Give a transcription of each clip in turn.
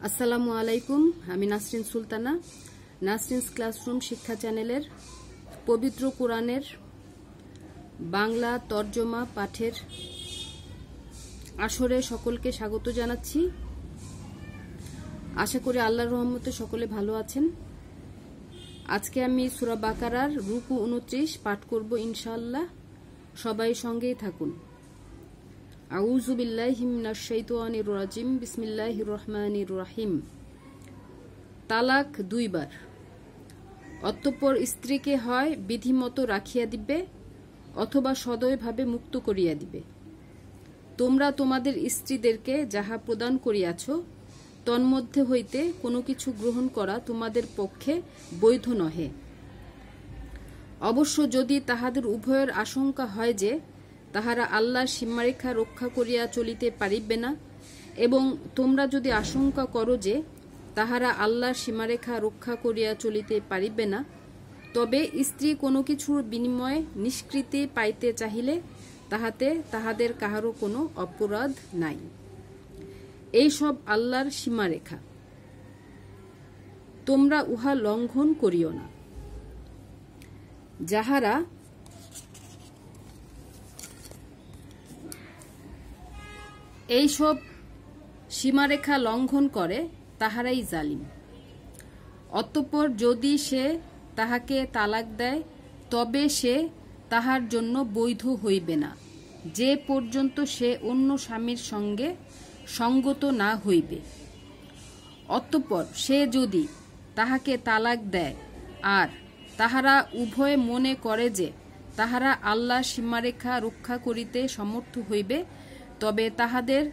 আসসালামু আলাইকুম। আমি নাসরিন সুলতানা, নাসরিনস ক্লাসরুম শিক্ষা চ্যানেলের পবিত্র কোরআনের বাংলা তর্জমা পাঠের আসরে সকলকে স্বাগত জানাচ্ছি। আশা করি আল্লাহর রহমতে সকলে ভালো আছেন। আজকে আমি সূরা বাকারার রুকু 29 পাঠ করব ইনশাআল্লাহ। সবাই সঙ্গেই থাকুন। আউযু বিল্লাহি মিনাশ শাইতানির রাজিম। বিসমিল্লাহির রহমানির রহিম। তালাক 2 বার। অতঃপর স্ত্রীকে হয় বিধিমতো রাখিয়া দিবে অথবা সদয়ভাবে মুক্ত করিয়া দিবে। তোমরা তোমাদের স্ত্রীদেরকে যাহা প্রদান করিয়াছ তন্মধ্যে হইতে কোনো কিছু গ্রহণ করা তোমাদের পক্ষে বৈধ নহে। অবশ্য যদি তাহাদের উভয়ের আশঙ্কা হয় যে তাহারা আল্লাহর সীমারেখা রক্ষা করিয়া চলিতে পারিবে না, এবং তোমরা যদি আশঙ্কা করো যে তাহারা আল্লাহর সীমারেখা রক্ষা করিয়া চলিতে পারিবে না, তবে স্ত্রী কোনো কিছুর বিনিময়ে নিষ্কৃতি পাইতে চাহিলে তাহাতে তাহাদের কাহারও কোনো অপরাধ নাই। এই সব আল্লাহর সীমারেখা, তোমরা উহা লঙ্ঘন করিও না। যাহারা এইসব সীমারেখা লঙ্ঘন করে তাহারাই জালিম। অতঃপর যদি সে তাহাকে তালাক দেয় তবে সে তাহার জন্য বৈধ হইবে না, যে পর্যন্ত সে অন্য স্বামীর সঙ্গে সঙ্গত না হইবে। অতঃপর সে যদি তাহাকে তালাক দেয় আর তাহারা উভয়ে মনে করে যে তাহারা আল্লাহর সীমারেখা রক্ষা করিতে সমর্থ হইবে, তবে তাহাদের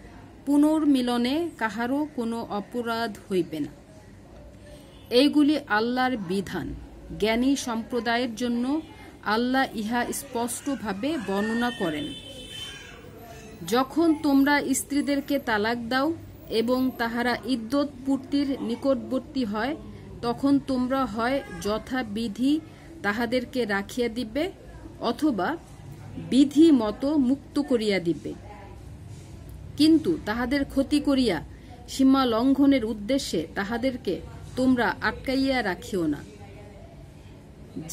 পুনর্মিলনে কাহারও কোনো অপরাধ হইবে না। এইগুলি আল্লাহর বিধান। জ্ঞানী সম্প্রদায়ের জন্য আল্লাহ ইহা স্পষ্টভাবে বর্ণনা করেন। যখন তোমরা স্ত্রীদেরকে তালাক দাও এবং তাহারা ইদ্যত পূর্তির নিকটবর্তী হয়, তখন তোমরা হয় যথাবিধি তাহাদেরকে রাখিয়া দিবে অথবা বিধি মতো মুক্ত করিয়া দিবে। কিন্তু তাহাদের ক্ষতি করিয়া সীমা লঙ্ঘনের উদ্দেশ্যে তাহাদেরকে তোমরা আটকাইয়া রাখিও না।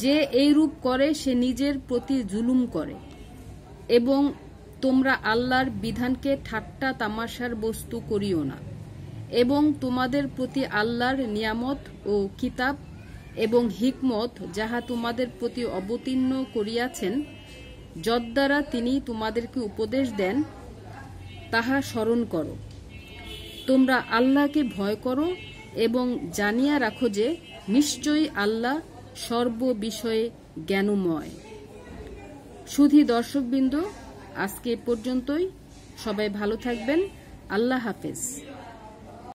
যে এইরূপ করে সে নিজের প্রতি জুলুম করে, এবং তোমরা আল্লাহর বিধানকে ঠাট্টা তামাশার বস্তু করিও না। এবং তোমাদের প্রতি আল্লাহর নিয়ামত ও কিতাব এবং হিকমত যাহা তোমাদের প্রতি অবতীর্ণ করিয়াছেন, যদ্বারা তিনি তোমাদেরকে উপদেশ দেন, তাহা স্মরণ করো। তোমরা আল্লাহকে ভয় করো এবং জানিয়া রাখো যে নিশ্চয়ই আল্লাহ সর্ববিষয়ে জ্ঞানময়। সুধী দর্শকবৃন্দ, আজকে পর্যন্তই। সবাই ভালো থাকবেন। আল্লাহ হাফেজ।